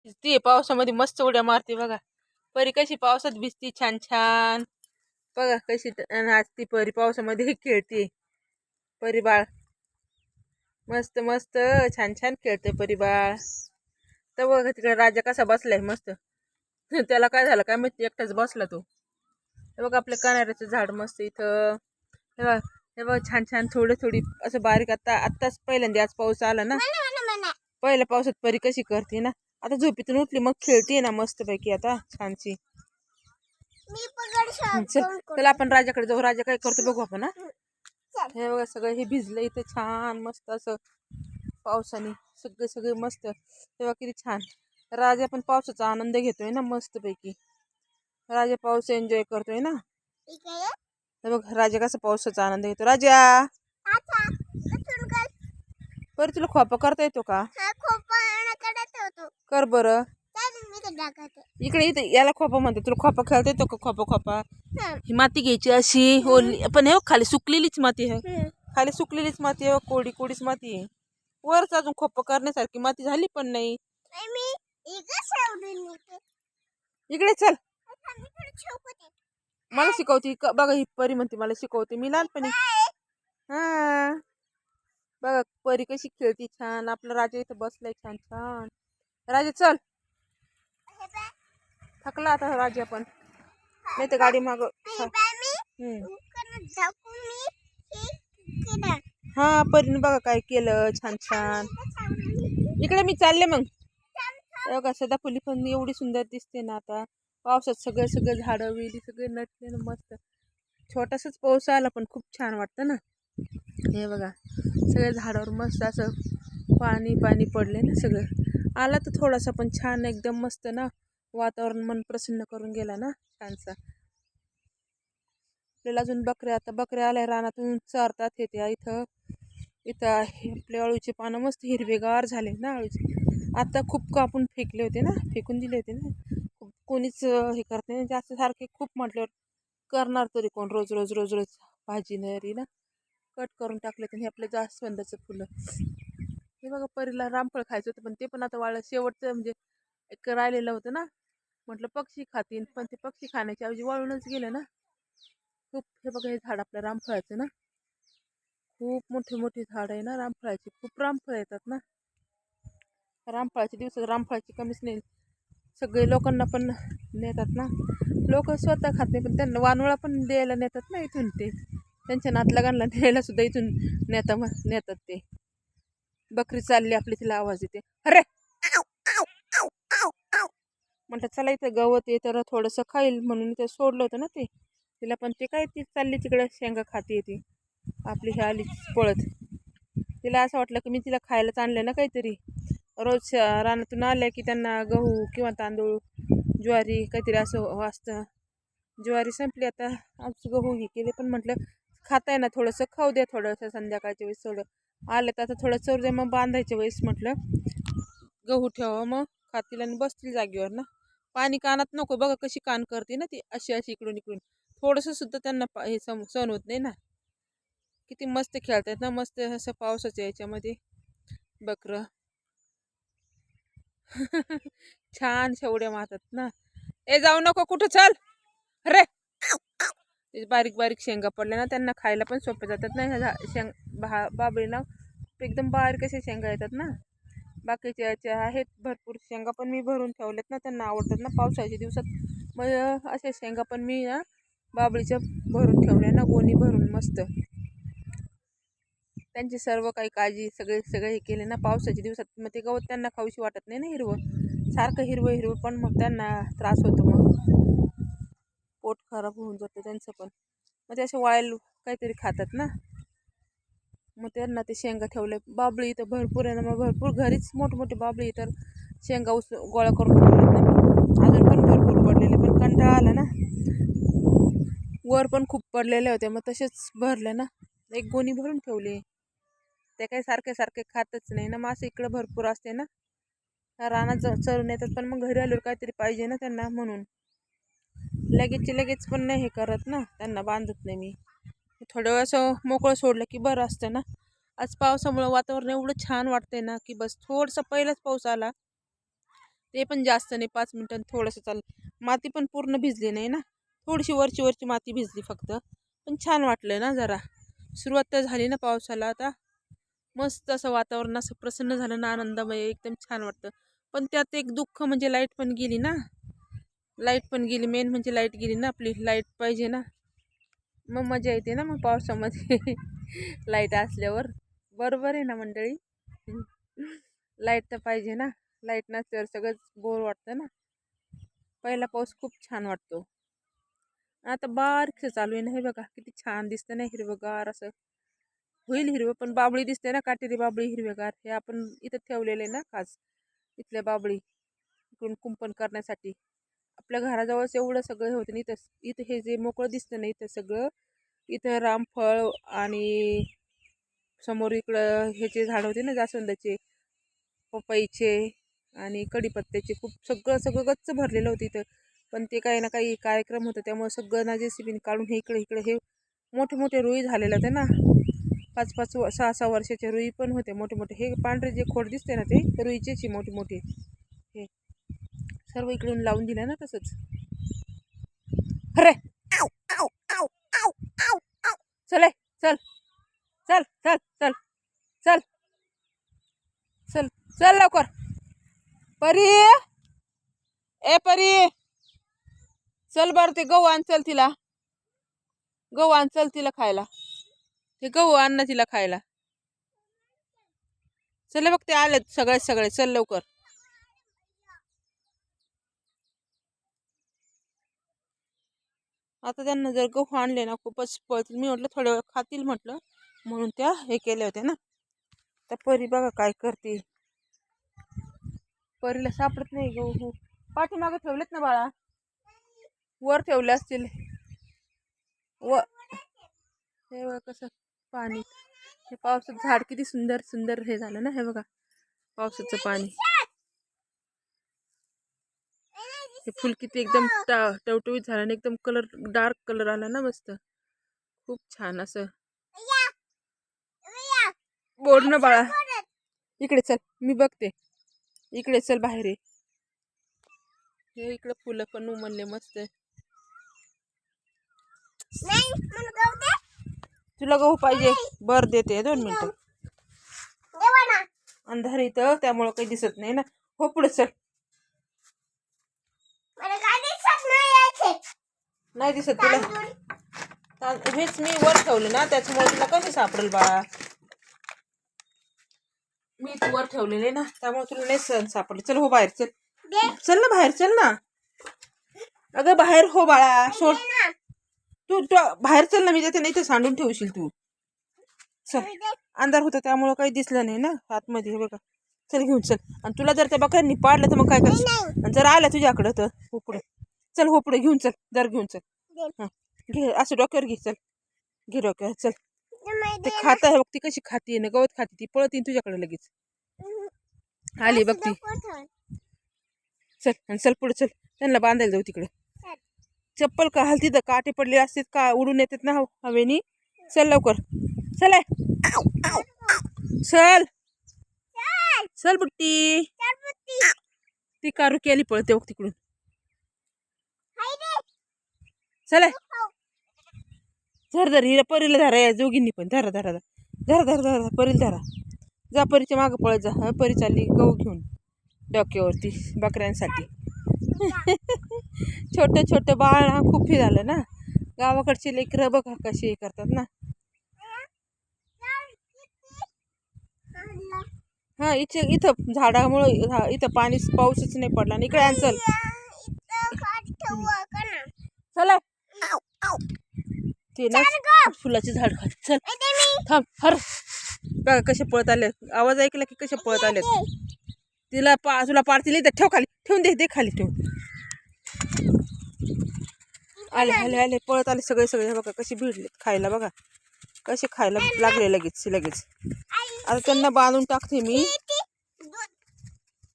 ती पावसामध्ये मस्त उड्या मारते बघा. परी कशी पावसात भिजती छान छान. बघा कशी नाचती परी पावसामध्ये खेळते. परी बाळ मस्त मस्त छान छान खेळते परी बाळ. तर बघा तिकडे राजा कसा बसलाय मस्त. त्याला काय झालं काय माहिती, एकटाच बसला तो. हे बघा आपल्या कणाऱ्याचं झाड मस्त इथं. हे बघ छान छान थोडी थोडी असं बारीक. आत्ताच पहिल्यांदा आज पाऊस आला ना. पहिल्या पावसात परी कशी करते ना. आता झोपेतून उठली मग खेळते ना मस्त पैकी आता छानशी. चला आपण राजाकडे जाऊ. राजा काय करतो बघू आपण. हे बघा सगळं हे भिजलं इथं छान मस्त असं पावसाने. सगळे सगळे मस्त. तेव्हा किती छान. राजा पण पावसाचा आनंद घेतोय ना मस्त पैकी. राजा पाऊस एन्जॉय करतोय ना. बघ राजा कसा पावसाचा आनंद घेतो. राजा बरं तुला खोपा करता येतो का? कर बरं. इकडे इथे याला खोपा म्हणते. तुला खोपा खेळता येतो का? खोपा खोपा ही माती घ्यायची अशी ओली. पण हे खाली सुकलेलीच माती आहे. खाली सुकलेलीच माती आहे. कोडी कोडीच माती आहे. वरच अजून खोपा करण्यासारखी माती झाली पण नाही. इकडे चल. मला शिकवते बघा. ही परी म्हणते मला शिकवते. मी लहानपणी हा बघा परी कशी खेळती छान. आपला राजा इथं बसलाय छान छान. राजा चल. थकला आता राजा पण. नाही तर गाडी माग. हा परीने बघा काय केलं छान छान. इकडे मी चालले मग. बघा सदाफुली पण एवढी सुंदर दिसते ना आता पावसात. सगळे सगळे झाडं वेली सगळे नटले ना मस्त. छोटासाच पाऊस आला पण खूप छान वाटतं ना. हे बघा सगळे झाडावर मस्त असं पाणी पाणी पडले ना सगळं. आला तर थोडासा पण छान एकदम मस्त ना. वातावरण मन प्रसन्न करून गेला ना छानसा. आपल्याला अजून बकऱ्या. आता बकऱ्या आल्या रानातून चरतात. हे त्या इथं इथं आपल्या अळूचे पानं मस्त हिरवेगार झाले ना. अळूचे आता खूप कापून फेकले होते ना. फेकून दिले होते ना. कोणीच हे करत नाही जास्त. सारखे खूप म्हटल्यावर करणार तरी कोण रोज रोज रोज रोज भाजी नरी ना. कट करून टाकले तर हे आपलं जास्वंदाचं फुलं. हे बघा परीला रामफळ खायचं होतं पण ते पण आता वाळलं. शेवटचं म्हणजे एक राहिलेलं होतं ना. म्हटलं पक्षी खातील पण ते पक्षी खाण्याच्या ऐवजी वाळूनच गेले ना खूप. हे बघा हे झाड आपलं रामफळाचं ना. खूप मोठे मोठे झाड आहे ना रामफळाची. खूप रामफळ येतात ना. रामफळाच्या दिवसात रामफळाची कमीच नाही. सगळे लोकांना पण नेतात ना. लोक स्वतः खात नाही पण त्यांना वानोळा पण द्यायला नेतात ना इथून. ते त्यांच्या नातलगांना न्यायला सुद्धा इथून नेतात ते. बकरी चालली आपली तिला आवाज येते. अरे म्हटलं चला इथं गवत आहे तर थोडंसं खाईल म्हणून इथं सोडलं होतं ना ते तिला. पण ते काय ती चालली तिकडं शेंगा खाते ती आपली. ही आली पळत. तिला असं वाटलं की मी तिला खायलाच आणलं ना काहीतरी. रोज रानातून आल्या की त्यांना गहू किंवा तांदूळ ज्वारी काहीतरी असं वाजतं. ज्वारी संपली आता. आमचं गहू हे केले पण म्हटलं खाताय ना थोडंसं खाऊ द्या. थोडंसं संध्याकाळच्या वेळेस थोडं आलं तर आता थोडं चर द्या. मग बांधायच्या वेळेस म्हटलं गहू ठेवा मग खातील आणि बसतील जागेवर ना. पाणी कानात नको. बघा कशी कान करते ना ती अशी अशी इकडून इकडून. थोडंसं सुद्धा त्यांना हे सहन होत नाही ना. किती मस्त खेळतात ना मस्त असं पावसाच्या याच्यामध्ये बकरं. छान शेवड्या मारतात ना. ए जाऊ नको कुठं चल. अरे बारीक बारीक शेंगा पडल्या ना त्यांना खायला पण सोपे जातात ना. ह्या बाबळीला एकदम बारीक असे शेंगा येतात ना. बाकीच्या याच्या आहेत भरपूर शेंगा पण मी भरून ठेवल्यात ना. त्यांना आवडतात ना पावसाळ्याच्या दिवसात. मग अशा शेंगा पण मी ना बाबळीच्या भरून ठेवल्या ना गोणी भरून मस्त. त्यांची सर्व काही काळजी सगळे सगळे हे केले ना पावसाच्या दिवसात. मग ते गवत त्यांना खाऊशी वाटत नाही ना हिरवं. सारखं हिरवं हिरवं पण मग त्यांना त्रास होतो. मग पोट खराब होऊन जातं त्यांचं पण. मग ते असे वाळेल काहीतरी खातात ना. मग त्यांना ते शेंगा ठेवले. बाबळी इथं भरपूर आहे ना. मग भरपूर घरीच मोठमोठे बाबळी तर शेंगा गोळा करून ठेवलेत ना मी. अजून पण भरपूर पडलेले पण कंटाळा आला ना. वर पण खूप पडलेले होते मग तसेच भरले ना. एक गोणी भरून ठेवली. ते काही सारखे सारखे खातच नाही ना. मासे इकडं भरपूर असते ना. रानात चरून येतात पण मग घरी आल्यावर काहीतरी पाहिजे ना त्यांना म्हणून. लगेचचे लगेच पण नाही हे करत ना. त्यांना बांधत नाही मी. थोड्या वेळ असं मोकळं सोडलं की बरं असतं ना. आज पावसामुळं वातावरण एवढं छान वाटतंय ना की बस. थोडंसं पहिलाच पाऊस आला ते पण जास्त नाही, 5 मिनिटं थोडंसं चाललं. माती पण पूर्ण भिजली नाही ना, थोडीशी वरची माती भिजली फक्त. पण छान वाटलं ना जरा. सुरुवात तर झाली ना पावसाला आता. मस्त असं वातावरण असं प्रसन्न झालं ना, आनंदमय, एकदम छान वाटतं. पण त्यात एक दुःख म्हणजे लाईट पण गेली ना. लाईट पण गेली, मेन म्हणजे लाईट गेली ना. आपली लाईट पाहिजे ना, मग मजा येते ना मग पावसामध्ये. लाईट असल्यावर. बरोबर आहे ना मंडळी. लाईट तर पाहिजे ना. लाईट नसल्यावर सगळंच बोर वाटतं ना. पहिला पाऊस खूप छान वाटतो. आता बारीकसं चालू आहे ना, हे बघा किती छान दिसतं ना, हिरवगार असं. होईल हिरवं, पण बाबळी दिसते ना, काटेरी बाबळी हिरवेगार. हे आपण इथं ठेवलेले ना खास, इथल्या बाबळी इकडून कुंपण करण्यासाठी. आपल्या घराजवळच एवढं सगळं हे होतं ना. इथं इथं हे जे मोकळं दिसतं ना इथं सगळं, इथं रामफळ आणि समोर इकडं ह्याचे झाड होते ना, जास्वंदाचे, पपईचे आणि कढीपत्त्याचे, खूप सगळं सगळं गच्च भरलेलं होतं इथं. पण ते काही ना काही कार्यक्रम होतं त्यामुळे सगळं ना JCBने काढून हे इकडे इकडे हे मोठे मोठे रुई झालेले होते ना. 5-5 6-6 वर्षाचे रुई पण होते मोठे मोठे. हे पांढरे जे खोड दिसते ना ते रुईचेच मोठे मोठे. हे सर्व इकडून लावून दिलं ना तसंच. अरे चल चल चल चल चल चल चल चल लवकर. परी, ए परी, चल बरं ते गहू आण, चल तिला गहू आण, चल तिला खायला. ते गहू आण ना तिला खायला. चल बघ ते आले सगळे सगळे, चल लवकर. आता त्यांना जर गहू आणले ना खूपच पळतील. मी म्हटलं थोड्या वेळ खातील म्हटलं, म्हणून त्या हे केले होते ना. तर परी बघा काय करते. परीला सापडत नाही गहू. पाठीमागं ठेवलेत ना बाळा, वर ठेवले असतील. व हे बघा कसं पाणी, हे पावसाचं झाड किती सुंदर सुंदर हे झालं ना. हे बघा पावसाचं पाणी, हे फुल किती एकदम टवटवीत झालं आणि एकदम कलर डार्क कलर आला ना, मस्त खूप छान असं. बोल ना बाळा, इकडे चल, मी बघते. इकडे चल बाहेर ये. हे इकडे फुलं पण उमलले मस्त. तुला गहू पाहिजे, बर देते 2 मिनिटं. अंधार इथं त्यामुळं काही दिसत नाही ना. हो पुढे चल. नाही दिसत तुला, हेच मी वर ठेवले ना त्याच्यामुळे तुला कसे सापडेल बाळा. मी वर ठेवलेले ना त्यामुळे तुला नाही सहन सापडले. चल हो बाहेर, चल चल ना बाहेर, चल ना. अगं बाहेर हो बाळा, सोड. तू बाहेर चल ना, मी देते, नाही तर सांडून ठेवशील तू. चल, अंधार होता त्यामुळं काही दिसलं नाही ना आतमध्ये. हे बघा, चल घेऊन चल. आणि तुला जर त्या बकऱ्यांनी पाडलं तर मग काय करशील. जर आलं तुझ्याकडं तर हो पुढे चल, हो पुढे घेऊन चल, जर घेऊन चल. हां घे, असं डोक्यावर घे, चल घे डोक्यावर, चल. ते खात आहे बघ, ती कशी खाती ना, गवत खाती ती, पळतीन तुझ्याकडे लगेच. आली बघ ती. चल आणि चल पुढे चल, त्यांना बांधायला जाऊ तिकडे. चप्पल का हलती तर काटे पडले असतात का, उडून येतात ना हवेनी. चल लवकर, चल चल चल बुट्टी. ती कारू केली पळते बघ तिकडून. चल धर धर, हिला परीला धरा, या जोगींनी पण धरा धरा धरा धरा धरा, परीला धरा. जा परीच्या मागं पळत जा. हा परी चालली गहू घेऊन डोक्यावरती बकऱ्यांसाठी. छोटं छोटं बाळ ना, खूप हे झालं ना. गावाकडचे लेकरं बघा कसे हे करतात ना. हा इथं झाडामुळं इथं पाऊसच नाही पडला. इकडे आण चल. चला ते ना फुलाचे झाड खात. चल थांब, हर बघा कसे पळत आले. आवाज ऐकला की कसे पळत आले. तुला पाडतील इथं, ठेव खाली, ठेवून दे खाली ठेवून. आले आले आले, पळत आले सगळे सगळे. बघा कसे भिडले खायला, बघा कसे खायला लागले लगेच लगेच. आता त्यांना बांधून टाकते मी.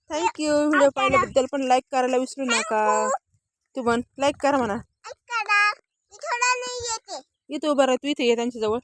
थँक्यू व्हिडिओ पाहिल्याबद्दल. पण लाईक करायला विसरू नका. तू पण लाईक करा म्हणा. इथं उभं राह, तू इथे ये त्यांच्याजवळ.